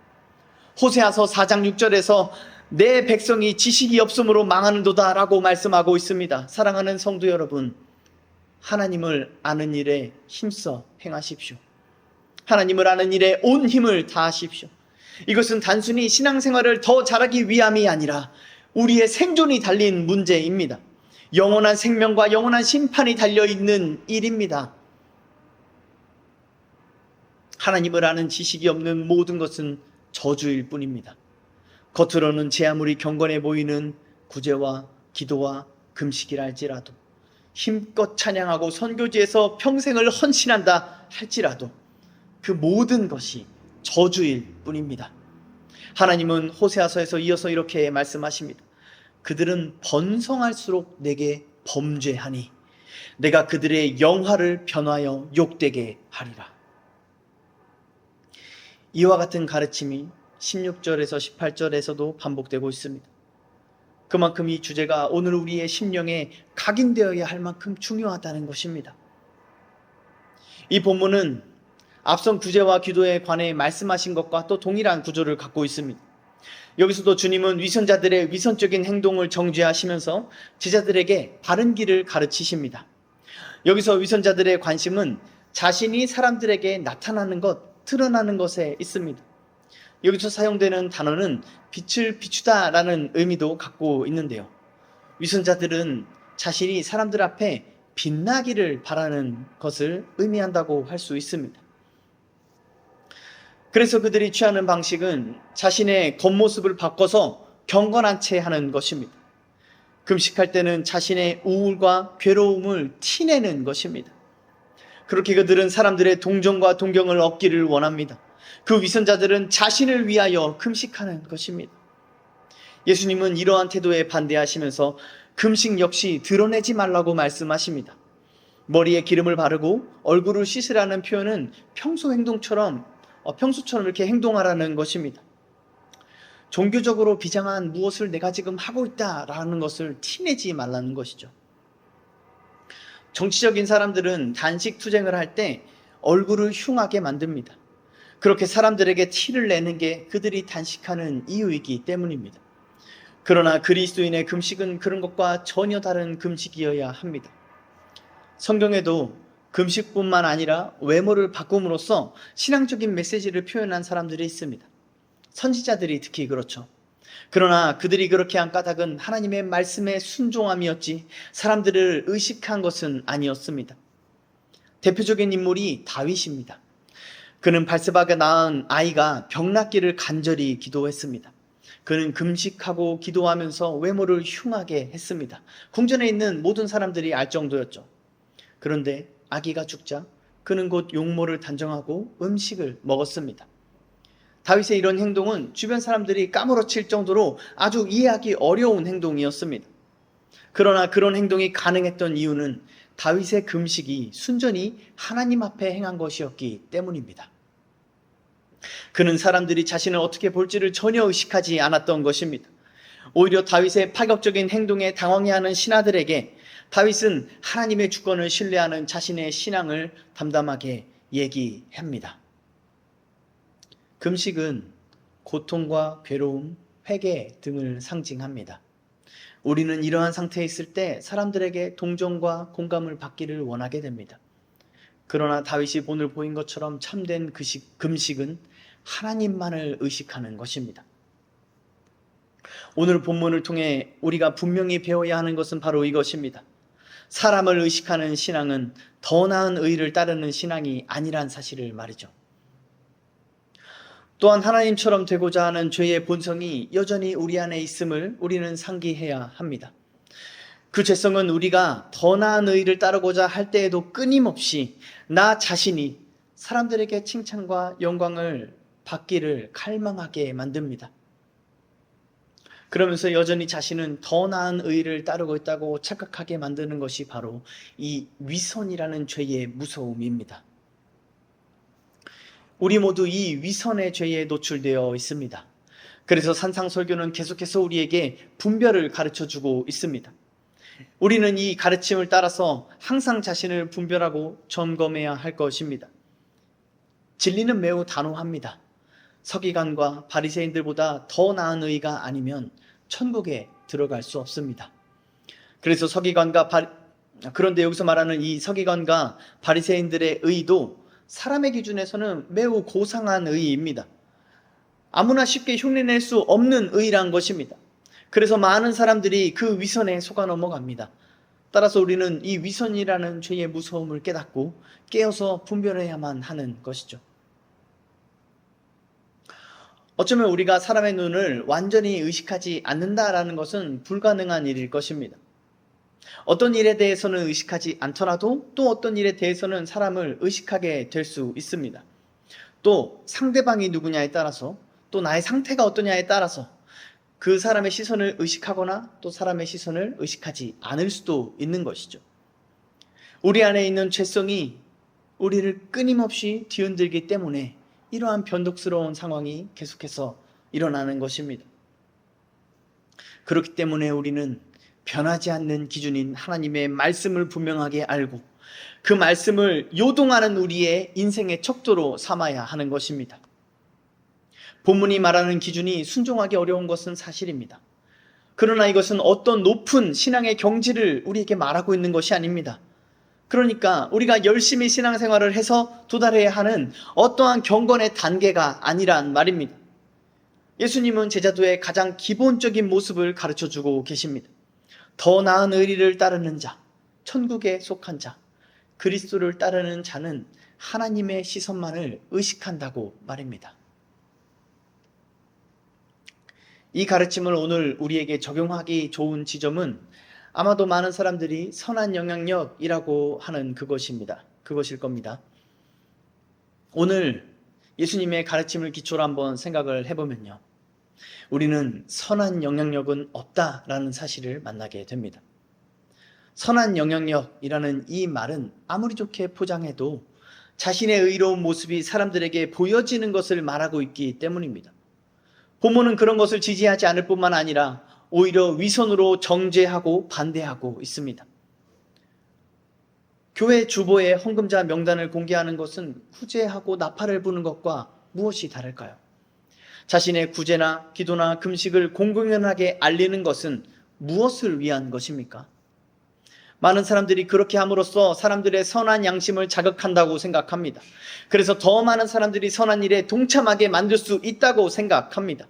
호세아서 4장 6절에서 내 백성이 지식이 없으므로 망하는도다 라고 말씀하고 있습니다. 사랑하는 성도 여러분, 하나님을 아는 일에 힘써 행하십시오. 하나님을 아는 일에 온 힘을 다하십시오. 이것은 단순히 신앙생활을 더 잘하기 위함이 아니라 우리의 생존이 달린 문제입니다. 영원한 생명과 영원한 심판이 달려있는 일입니다. 하나님을 아는 지식이 없는 모든 것은 저주일 뿐입니다. 겉으로는 제 아무리 경건해 보이는 구제와 기도와 금식이라 할지라도, 힘껏 찬양하고 선교지에서 평생을 헌신한다 할지라도 그 모든 것이 저주일 뿐입니다. 하나님은 호세아서에서 이어서 이렇게 말씀하십니다. 그들은 번성할수록 내게 범죄하니 내가 그들의 영화를 변하여 욕되게 하리라. 이와 같은 가르침이 16절에서 18절에서도 반복되고 있습니다. 그만큼 이 주제가 오늘 우리의 심령에 각인되어야 할 만큼 중요하다는 것입니다. 이 본문은 앞선 구제와 기도에 관해 말씀하신 것과 또 동일한 구조를 갖고 있습니다. 여기서도 주님은 위선자들의 위선적인 행동을 정죄하시면서 제자들에게 바른 길을 가르치십니다. 여기서 위선자들의 관심은 자신이 사람들에게 나타나는 것, 드러나는 것에 있습니다. 여기서 사용되는 단어는 빛을 비추다라는 의미도 갖고 있는데요. 위선자들은 자신이 사람들 앞에 빛나기를 바라는 것을 의미한다고 할 수 있습니다. 그래서 그들이 취하는 방식은 자신의 겉모습을 바꿔서 경건한 채 하는 것입니다. 금식할 때는 자신의 우울과 괴로움을 티내는 것입니다. 그렇게 그들은 사람들의 동정과 동경을 얻기를 원합니다. 그 위선자들은 자신을 위하여 금식하는 것입니다. 예수님은 이러한 태도에 반대하시면서 금식 역시 드러내지 말라고 말씀하십니다. 머리에 기름을 바르고 얼굴을 씻으라는 표현은 평소처럼 이렇게 행동하라는 것입니다. 종교적으로 비장한 무엇을 내가 지금 하고 있다라는 것을 티내지 말라는 것이죠. 정치적인 사람들은 단식 투쟁을 할 때 얼굴을 흉하게 만듭니다. 그렇게 사람들에게 티를 내는 게 그들이 단식하는 이유이기 때문입니다. 그러나 그리스도인의 금식은 그런 것과 전혀 다른 금식이어야 합니다. 성경에도 금식뿐만 아니라 외모를 바꿈으로써 신앙적인 메시지를 표현한 사람들이 있습니다. 선지자들이 특히 그렇죠. 그러나 그들이 그렇게 한 까닭은 하나님의 말씀에 순종함이었지 사람들을 의식한 것은 아니었습니다. 대표적인 인물이 다윗입니다. 그는 발세바가 낳은 아이가 병났기를 간절히 기도했습니다. 그는 금식하고 기도하면서 외모를 흉하게 했습니다. 궁전에 있는 모든 사람들이 알 정도였죠. 그런데 아기가 죽자 그는 곧 용모를 단정하고 음식을 먹었습니다. 다윗의 이런 행동은 주변 사람들이 까무러칠 정도로 아주 이해하기 어려운 행동이었습니다. 그러나 그런 행동이 가능했던 이유는 다윗의 금식이 순전히 하나님 앞에 행한 것이었기 때문입니다. 그는 사람들이 자신을 어떻게 볼지를 전혀 의식하지 않았던 것입니다. 오히려 다윗의 파격적인 행동에 당황해하는 신하들에게 다윗은 하나님의 주권을 신뢰하는 자신의 신앙을 담담하게 얘기합니다. 금식은 고통과 괴로움, 회개 등을 상징합니다. 우리는 이러한 상태에 있을 때 사람들에게 동정과 공감을 받기를 원하게 됩니다. 그러나 다윗이 오늘 보인 것처럼 참된 금식은 하나님만을 의식하는 것입니다. 오늘 본문을 통해 우리가 분명히 배워야 하는 것은 바로 이것입니다. 사람을 의식하는 신앙은 더 나은 의를 따르는 신앙이 아니란 사실을 말이죠. 또한 하나님처럼 되고자 하는 죄의 본성이 여전히 우리 안에 있음을 우리는 상기해야 합니다. 그 죄성은 우리가 더 나은 의를 따르고자 할 때에도 끊임없이 나 자신이 사람들에게 칭찬과 영광을 받기를 갈망하게 만듭니다. 그러면서 여전히 자신은 더 나은 의를 따르고 있다고 착각하게 만드는 것이 바로 이 위선이라는 죄의 무서움입니다. 우리 모두 이 위선의 죄에 노출되어 있습니다. 그래서 산상설교는 계속해서 우리에게 분별을 가르쳐주고 있습니다. 우리는 이 가르침을 따라서 항상 자신을 분별하고 점검해야 할 것입니다. 진리는 매우 단호합니다. 서기관과 바리새인들보다 더 나은 의가 아니면 천국에 들어갈 수 없습니다. 그래서 그런데 여기서 말하는 이 서기관과 바리새인들의 의도 사람의 기준에서는 매우 고상한 의입니다. 아무나 쉽게 흉내낼 수 없는 의란 것입니다. 그래서 많은 사람들이 그 위선에 속아 넘어갑니다. 따라서 우리는 이 위선이라는 죄의 무서움을 깨닫고 깨어서 분별해야만 하는 것이죠. 어쩌면 우리가 사람의 눈을 완전히 의식하지 않는다라는 것은 불가능한 일일 것입니다. 어떤 일에 대해서는 의식하지 않더라도 또 어떤 일에 대해서는 사람을 의식하게 될 수 있습니다. 또 상대방이 누구냐에 따라서 또 나의 상태가 어떠냐에 따라서 그 사람의 시선을 의식하거나 또 사람의 시선을 의식하지 않을 수도 있는 것이죠. 우리 안에 있는 죄성이 우리를 끊임없이 뒤흔들기 때문에 이러한 변덕스러운 상황이 계속해서 일어나는 것입니다. 그렇기 때문에 우리는 변하지 않는 기준인 하나님의 말씀을 분명하게 알고 그 말씀을 요동하는 우리의 인생의 척도로 삼아야 하는 것입니다. 본문이 말하는 기준이 순종하기 어려운 것은 사실입니다. 그러나 이것은 어떤 높은 신앙의 경지를 우리에게 말하고 있는 것이 아닙니다. 그러니까 우리가 열심히 신앙생활을 해서 도달해야 하는 어떠한 경건의 단계가 아니란 말입니다. 예수님은 제자도의 가장 기본적인 모습을 가르쳐주고 계십니다. 더 나은 의리를 따르는 자, 천국에 속한 자, 그리스도를 따르는 자는 하나님의 시선만을 의식한다고 말입니다. 이 가르침을 오늘 우리에게 적용하기 좋은 지점은 아마도 많은 사람들이 선한 영향력이라고 하는 그것일 겁니다. 오늘 예수님의 가르침을 기초로 한번 생각을 해보면요. 우리는 선한 영향력은 없다라는 사실을 만나게 됩니다. 선한 영향력이라는 이 말은 아무리 좋게 포장해도 자신의 의로운 모습이 사람들에게 보여지는 것을 말하고 있기 때문입니다. 본문은 그런 것을 지지하지 않을 뿐만 아니라 오히려 위선으로 정죄하고 반대하고 있습니다. 교회 주보에 헌금자 명단을 공개하는 것은 후재하고 나팔을 부는 것과 무엇이 다를까요? 자신의 구제나 기도나 금식을 공공연하게 알리는 것은 무엇을 위한 것입니까? 많은 사람들이 그렇게 함으로써 사람들의 선한 양심을 자극한다고 생각합니다. 그래서 더 많은 사람들이 선한 일에 동참하게 만들 수 있다고 생각합니다.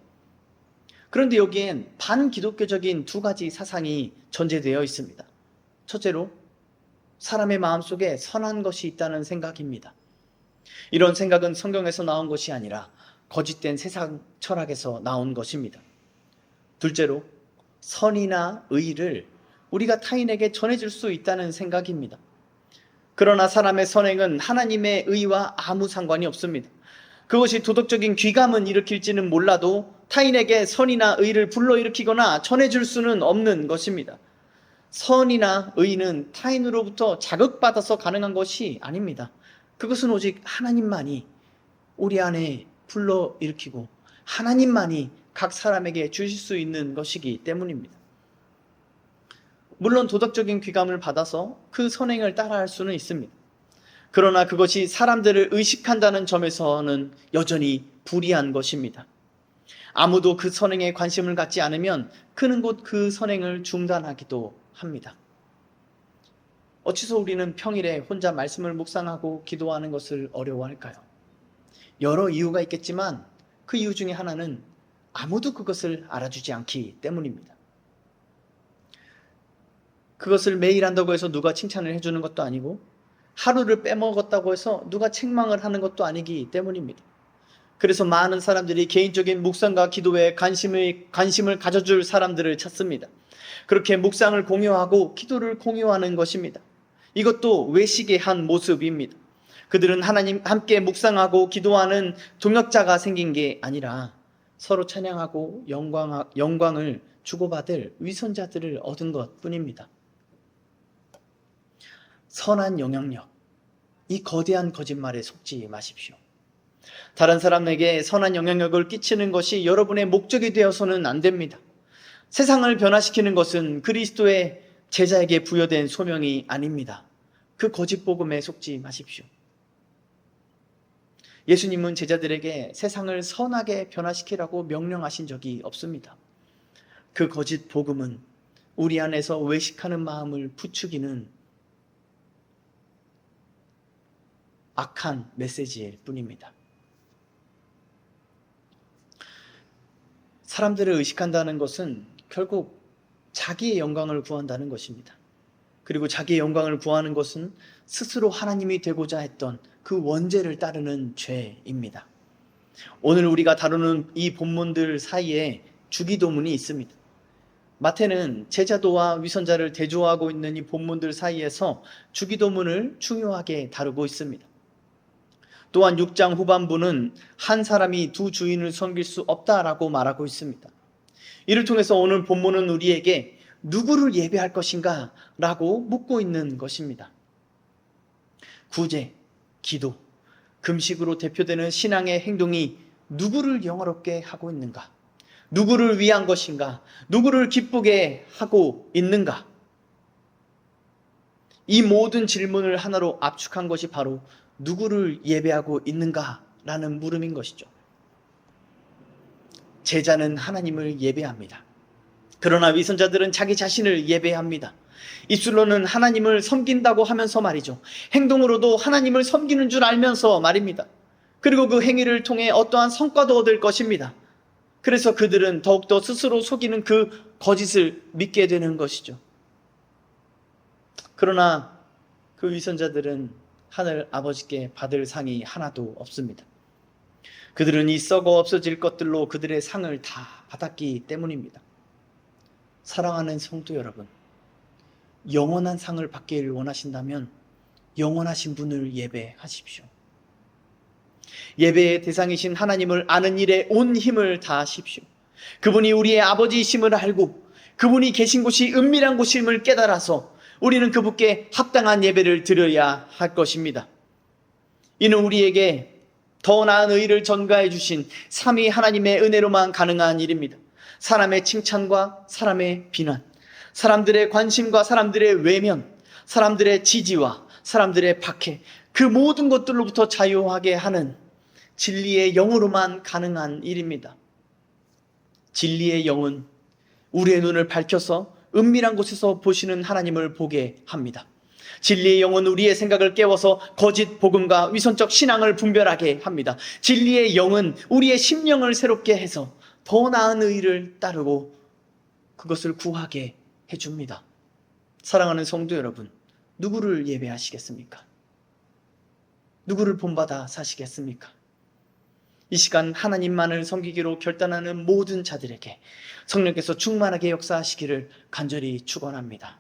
그런데 여기엔 반기독교적인 두 가지 사상이 전제되어 있습니다. 첫째로, 사람의 마음속에 선한 것이 있다는 생각입니다. 이런 생각은 성경에서 나온 것이 아니라 거짓된 세상 철학에서 나온 것입니다. 둘째로, 선이나 의를 우리가 타인에게 전해줄 수 있다는 생각입니다. 그러나 사람의 선행은 하나님의 의와 아무 상관이 없습니다. 그것이 도덕적인 귀감은 일으킬지는 몰라도 타인에게 선이나 의를 불러일으키거나 전해줄 수는 없는 것입니다. 선이나 의는 타인으로부터 자극받아서 가능한 것이 아닙니다. 그것은 오직 하나님만이 우리 안에 불러일으키고 하나님만이 각 사람에게 주실 수 있는 것이기 때문입니다. 물론 도덕적인 귀감을 받아서 그 선행을 따라할 수는 있습니다. 그러나 그것이 사람들을 의식한다는 점에서는 여전히 불이한 것입니다. 아무도 그 선행에 관심을 갖지 않으면 그는 곧 그 선행을 중단하기도 합니다. 어째서 우리는 평일에 혼자 말씀을 묵상하고 기도하는 것을 어려워할까요? 여러 이유가 있겠지만 그 이유 중에 하나는 아무도 그것을 알아주지 않기 때문입니다. 그것을 매일 한다고 해서 누가 칭찬을 해주는 것도 아니고 하루를 빼먹었다고 해서 누가 책망을 하는 것도 아니기 때문입니다. 그래서 많은 사람들이 개인적인 묵상과 기도에 관심을 가져줄 사람들을 찾습니다. 그렇게 묵상을 공유하고 기도를 공유하는 것입니다. 이것도 외식의 한 모습입니다. 그들은 하나님 함께 묵상하고 기도하는 동역자가 생긴 게 아니라 서로 찬양하고 영광을 주고받을 위선자들을 얻은 것 뿐입니다. 선한 영향력, 이 거대한 거짓말에 속지 마십시오. 다른 사람에게 선한 영향력을 끼치는 것이 여러분의 목적이 되어서는 안 됩니다. 세상을 변화시키는 것은 그리스도의 제자에게 부여된 소명이 아닙니다. 그 거짓 복음에 속지 마십시오. 예수님은 제자들에게 세상을 선하게 변화시키라고 명령하신 적이 없습니다. 그 거짓 복음은 우리 안에서 외식하는 마음을 부추기는 악한 메시지일 뿐입니다. 사람들을 의식한다는 것은 결국 자기의 영광을 구한다는 것입니다. 그리고 자기의 영광을 구하는 것은 스스로 하나님이 되고자 했던 그 원죄를 따르는 죄입니다. 오늘 우리가 다루는 이 본문들 사이에 주기도문이 있습니다. 마태는 제자도와 위선자를 대조하고 있는 이 본문들 사이에서 주기도문을 중요하게 다루고 있습니다. 또한 6장 후반부는 한 사람이 두 주인을 섬길 수 없다라고 말하고 있습니다. 이를 통해서 오늘 본문은 우리에게 누구를 예배할 것인가 라고 묻고 있는 것입니다. 구제, 기도, 금식으로 대표되는 신앙의 행동이 누구를 영화롭게 하고 있는가? 누구를 위한 것인가? 누구를 기쁘게 하고 있는가? 이 모든 질문을 하나로 압축한 것이 바로 누구를 예배하고 있는가라는 물음인 것이죠. 제자는 하나님을 예배합니다. 그러나 위선자들은 자기 자신을 예배합니다. 입술로는 하나님을 섬긴다고 하면서 말이죠. 행동으로도 하나님을 섬기는 줄 알면서 말입니다. 그리고 그 행위를 통해 어떠한 성과도 얻을 것입니다. 그래서 그들은 더욱더 스스로 속이는 그 거짓을 믿게 되는 것이죠. 그러나 그 위선자들은 하늘 아버지께 받을 상이 하나도 없습니다. 그들은 이 썩어 없어질 것들로 그들의 상을 다 받았기 때문입니다. 사랑하는 성도 여러분, 영원한 상을 받기를 원하신다면 영원하신 분을 예배하십시오. 예배의 대상이신 하나님을 아는 일에 온 힘을 다하십시오. 그분이 우리의 아버지이심을 알고 그분이 계신 곳이 은밀한 곳임을 깨달아서 우리는 그분께 합당한 예배를 드려야 할 것입니다. 이는 우리에게 더 나은 의를 전가해 주신 삼위 하나님의 은혜로만 가능한 일입니다. 사람의 칭찬과 사람의 비난, 사람들의 관심과 사람들의 외면, 사람들의 지지와 사람들의 박해, 그 모든 것들로부터 자유하게 하는 진리의 영으로만 가능한 일입니다. 진리의 영은 우리의 눈을 밝혀서 은밀한 곳에서 보시는 하나님을 보게 합니다. 진리의 영은 우리의 생각을 깨워서 거짓 복음과 위선적 신앙을 분별하게 합니다. 진리의 영은 우리의 심령을 새롭게 해서 더 나은 의를 따르고 그것을 구하게 해줍니다. 사랑하는 성도 여러분, 누구를 예배하시겠습니까? 누구를 본받아 사시겠습니까? 이 시간 하나님만을 섬기기로 결단하는 모든 자들에게 성령께서 충만하게 역사하시기를 간절히 축원합니다.